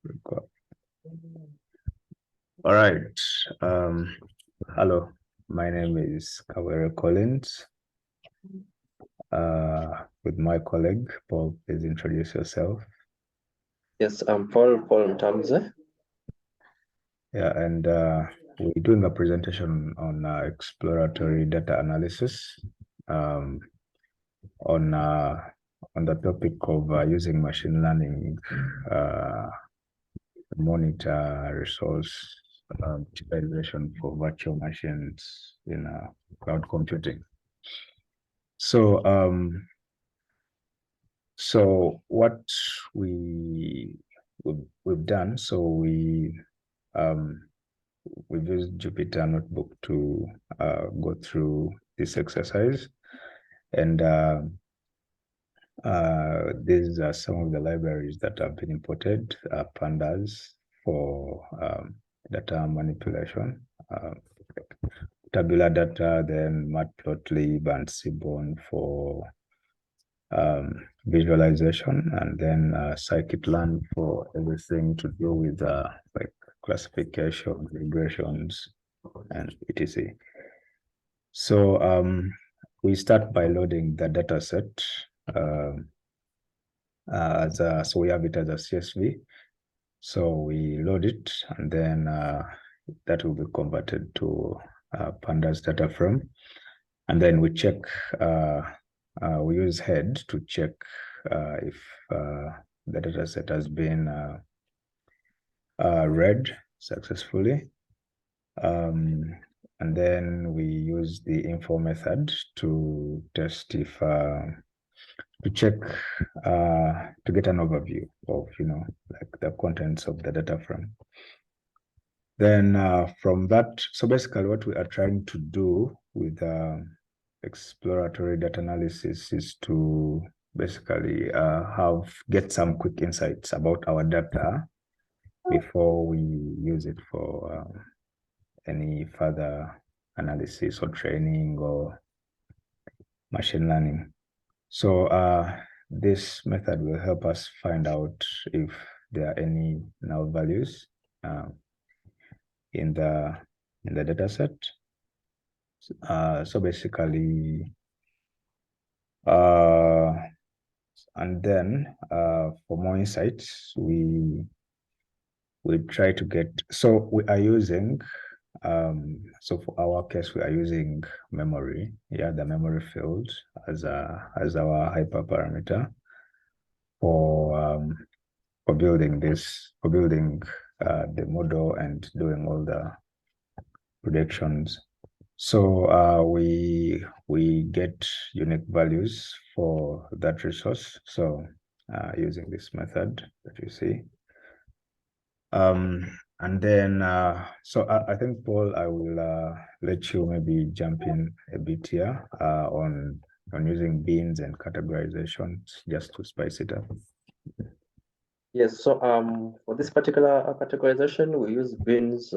Record. All right. Hello, my name is Kawere Collins. With my colleague, Paul, please introduce yourself. Yes, I'm Paul Mtamze. Yeah, and we're doing a presentation on exploratory data analysis on the topic of using machine learning monitor resource utilization for virtual machines in cloud computing. So what we've done, so we've used Jupyter Notebook to go through this exercise, and these are some of the libraries that have been imported, pandas for data manipulation, tabular data, then matplotlib and seaborn for visualization, and then scikit-learn for everything to do with like classification, regressions, and etc. So we start by loading the data set. So we have it as a CSV. So we load it, and then that will be converted to pandas data frame. And then we check, we use head to check if the data set has been read successfully. And then we use the info method to test if, to check, to get an overview of, like the contents of the data frame. Then from that, so basically what we are trying to do with exploratory data analysis is to basically get some quick insights about our data before we use it for any further analysis or training or machine learning. So this method will help us find out if there are any null values in the data set. So basically, and then for more insights, we try to get, so we are using, so for our case, we are using memory, the memory field as our hyperparameter for building the model and doing all the predictions. So we get unique values for that resource. So using this method that you see. And then, so I think, Paul, I will let you maybe jump in a bit here on using bins and categorizations just to spice it up. Yes, so for this particular categorization, we use bins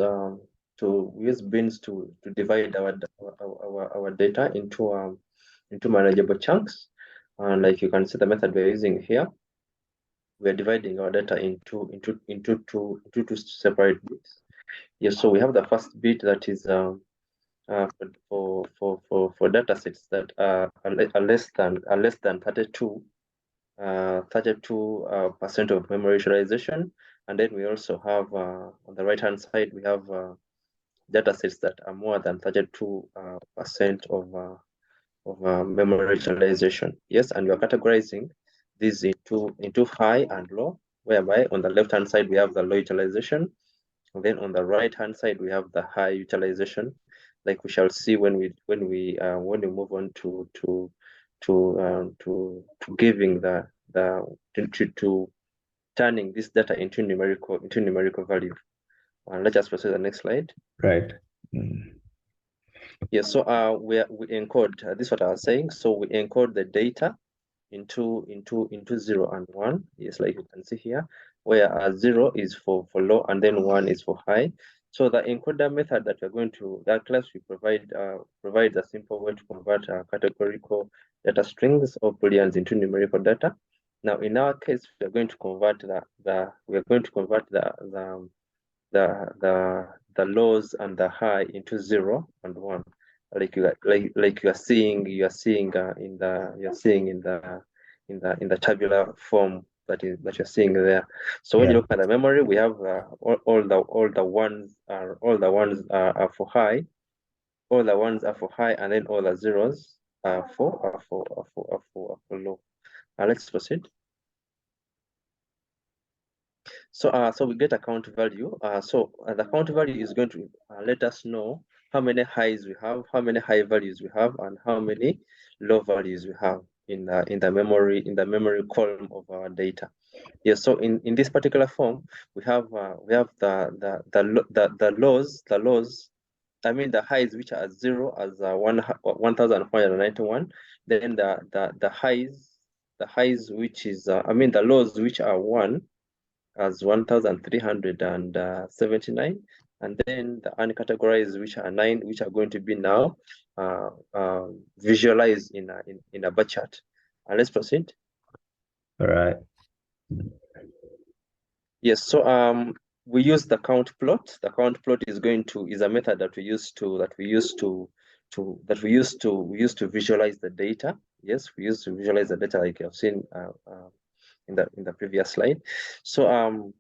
to divide our data into manageable chunks. And like you can see the method we're using here, we're dividing our data into two separate bits. Yes, so we have the first bit that is for data sets that are less than 32 32% of memory utilization. And then we also have on the right hand side, we have data sets that are more than 32% of memory utilization. Yes, and we are categorizing these into high and low, whereby on the left hand side we have the low utilization, and then on the right hand side we have the high utilization, like we shall see when we move on to giving to turning this data into numerical value. Let's just proceed to the next slide. Right. Yes, so we encode this is what I was saying. So we encode the data into 0 and 1. Yes, like you can see here, where 0 is for low and then 1 is for high. So the encoder method that we're going to, that class we provides a simple way to convert categorical data strings or booleans into numerical data. Now, in our case, we are going to convert the lows and the high into 0 and 1, like you are seeing in the tabular form that you're seeing there. So when you look at the memory, we have all the ones are for high, all the ones are for high, and then all the zeros are for low. Let's proceed. So we get a count value. The count value is going to let us know how many highs we have, how many high values we have, and how many low values we have in the memory column of our data. Yes. So in this particular form, we have the lows. I mean the highs which are 0 as 1,491. Then the highs which is the lows which are 1 as 1,379, and then the uncategorized, which are 9, which are going to be now visualized in a bar chart. Let's proceed. All right. Yes. So we use the count plot. The count plot is a method that we use to visualize the data. Yes, we used to visualize the data like you have seen in the previous slide. So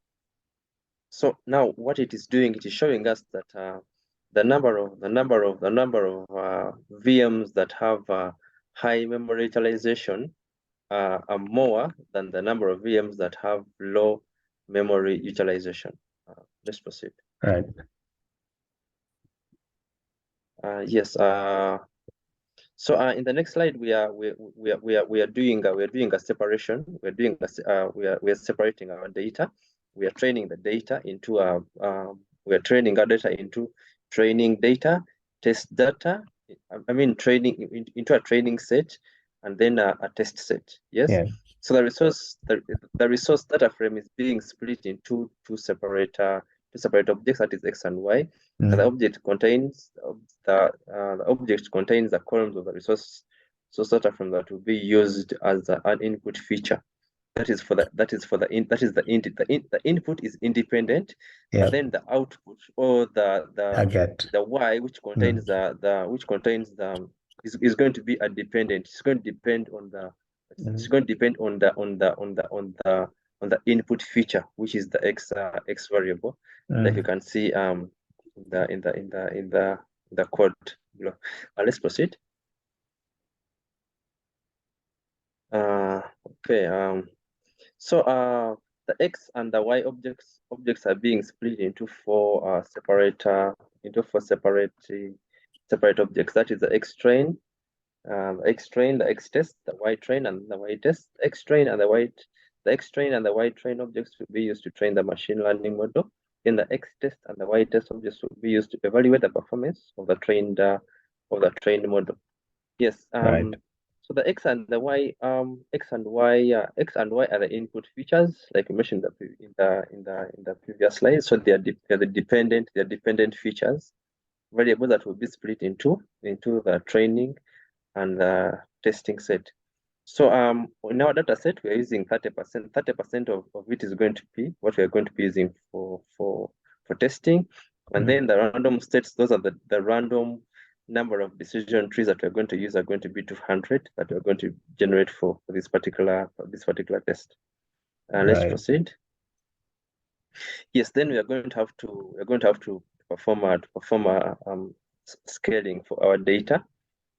now what it is doing, it is showing us that the number of VMs that have high memory utilization are more than the number of VMs that have low memory utilization. Let's proceed. Right. Yes. So in the next slide, we are doing a separation. We are separating our data. We are training the data into we are training our data into training data, test data. I mean training into a training set, and then a test set. Yes. Yeah. So the resource data frame is being split into two separate objects, that is X and Y. And the object contains the the columns of the resource data frame that will be used as an input feature. The input is independent, but then the output or the Y, which contains is going to be a dependent. It's going to depend on the input feature, which is the X variable, like you can see in the code below. Let's proceed. Okay. So the X and the Y objects are being split into four separate objects. That is the X train, the X train, the X test, the Y train, and the Y test. The X train and the Y train objects will be used to train the machine learning model. Then the X test and the Y test objects will be used to evaluate the performance of the trained model. Yes. Right. So the X and the Y, X and Y are the input features, like I mentioned in the previous slide. So they are the dependent features, variables that will be split into the training and the testing set. So in our data set, we are using 30%. 30% of it is going to be what we are going to be using for testing. And then the random states, those are the random number of decision trees that we're going to use are going to be 200 that we're going to generate for this particular test. Let's proceed. Yes, then we are going to have to perform a scaling for our data.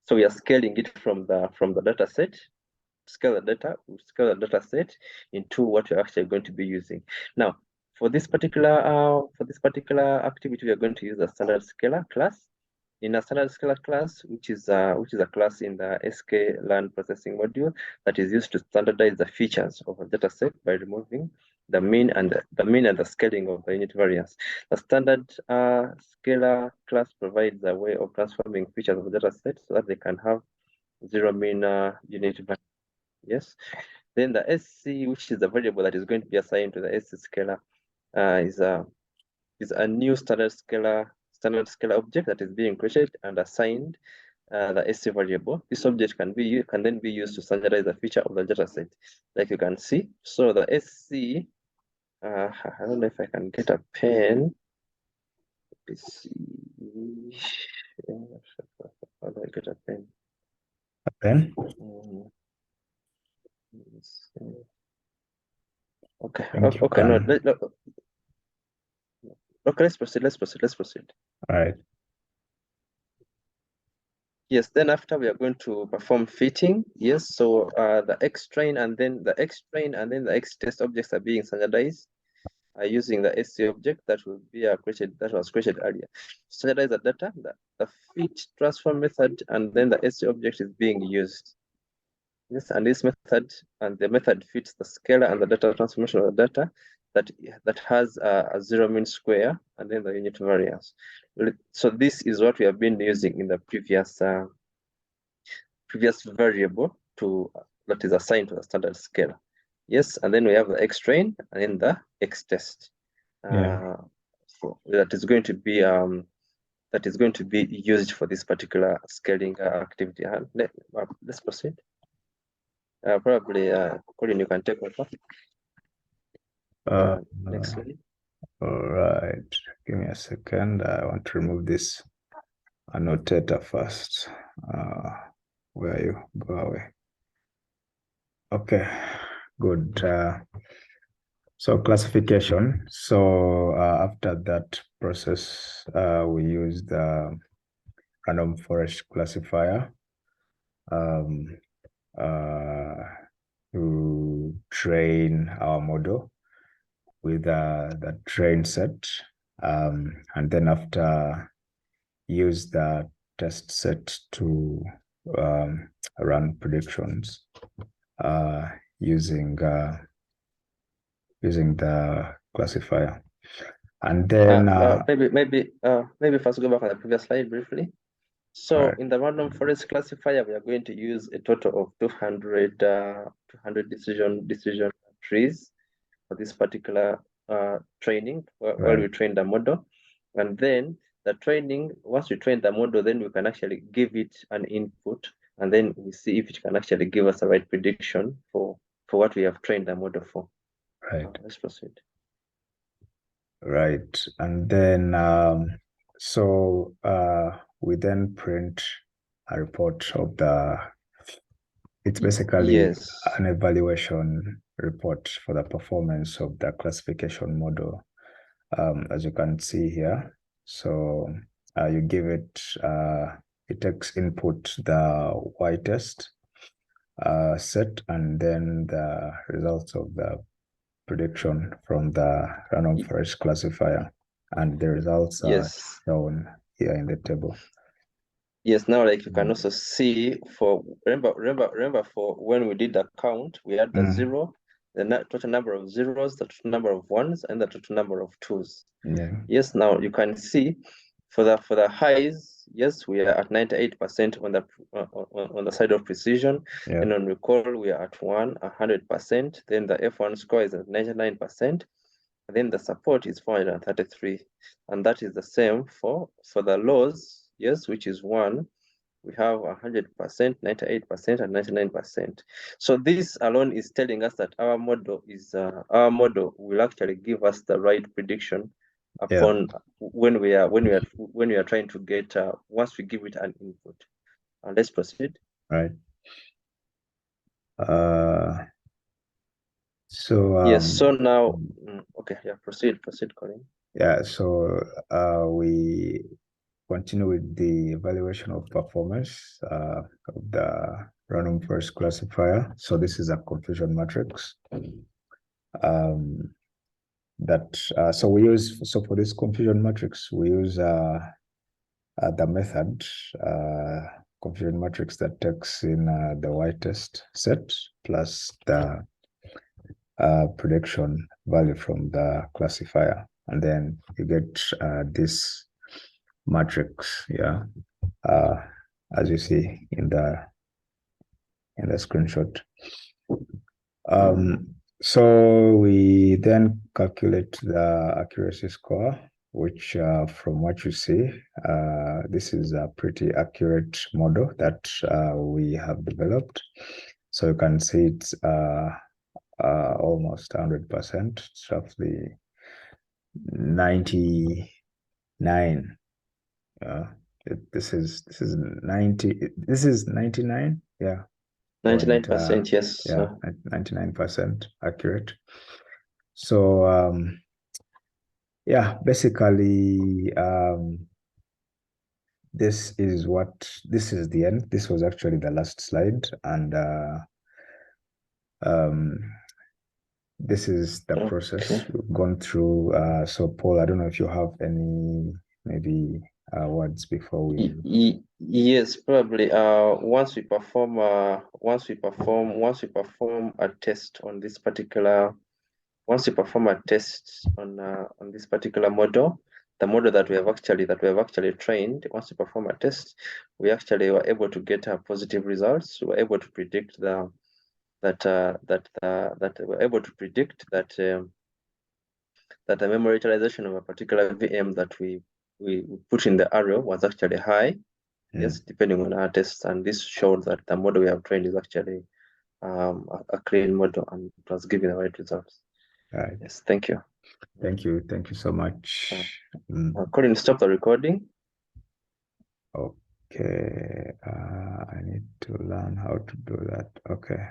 So we are scaling it from the data set. Scale the data set into what you're actually going to be using. Now, for this particular activity, we are going to use a standard scaler class. In a standard scaler class, which is a class in the sklearn processing module that is used to standardize the features of a data set by removing the mean and the scaling of the unit variance. The standard scaler class provides a way of transforming features of the data set so that they can have zero mean unit variance. Yes. Then the SC, which is the variable that is going to be assigned to the SC scalar, is a new standard scalar object that is being created and assigned the SC variable. This object can then be used to standardize the feature of the data set, like you can see. So the SC, I don't know if I can get a pen. Let's see. How do I get a pen? A pen? Okay. Think you Okay. No. can. Okay. Let's proceed. All right. Yes, then after we are going to perform fitting. Yes, so the X train and then the X test objects are being standardized using the SC object that will be was created earlier. Standardize the data, the fit transform method, and then the SC object is being used. Yes, and this method and the method fits the scalar and the data transformation of the data that has a zero mean square and then the unit variance. So this is what we have been using in the previous variable that is assigned to the standard scalar. Yes, and then we have the X train and then the X test. That is going to be used for this particular scaling activity. Let's proceed. Probably, Colin, you can take over. Next slide. All right. Give me a second. I want to remove this annotator first. Where are you? Go away. Okay, good. So classification. So after that process, we use the random forest classifier to train our model with the train set, and then after use the test set to run predictions using the classifier. And then maybe first go back on the previous slide briefly. So right. in the random forest classifier, we are going to use a total of 200 decision trees for this particular training where we train the model. And then the training, once we train the model, then we can actually give it an input, and then we see if it can actually give us the right prediction for what we have trained the model for. Right. Let's proceed. Right. And then so we then print a report of it's basically an evaluation report for the performance of the classification model, as you can see here. So you give it, it takes input the Y test set, and then the results of the prediction from the random forest classifier, and the results are shown here in the table. Yes, now like you can also see remember for when we did the count, we had the zero, the total number of zeros, the total number of ones, and the total number of twos. Yeah. Yes, now you can see for the highs, yes, we are at 98% on the side of precision. Yeah. And on recall, we are at 100%. Then the F1 score is at 99%. And then the support is 433. And that is the same for the lows, yes, which is 1. We have 100%, 98%, and 99%. So this alone is telling us that our model will actually give us the right prediction upon when we are trying to get once we give it an input. And let's proceed. Right. So yes. So now, okay. Yeah. Proceed, Colin. Yeah. So we continue with the evaluation of performance of the random forest classifier. So this is a confusion matrix. So we use, so for this confusion matrix, we use the method confusion matrix that takes in the Y test set plus the prediction value from the classifier, and then you get this matrix, as you see in the screenshot. So we then calculate the accuracy score which from what you see, this is a pretty accurate model that we have developed. So you can see it's almost 100%, it's roughly 99. This is 99. Yeah. 99%, yes. Yeah, 99% accurate. So yeah, basically this is the end. This was actually the last slide, and this is the process we've gone through. So Paul, I don't know if you have any maybe words before we. Yes, probably. Once we perform a test on this particular, once we perform a test on this particular model, the model that we have actually trained, once we perform a test, we actually were able to get positive results. We were able to predict that we're able to predict that that the memory utilization of a particular VM that we put in the array was actually high. Yes, depending on our tests, and this showed that the model we have trained is actually a clean model, and it was giving the right results. Right. Yes, thank you. Thank you so much. Colin, stop the recording. Okay, I need to learn how to do that. Okay.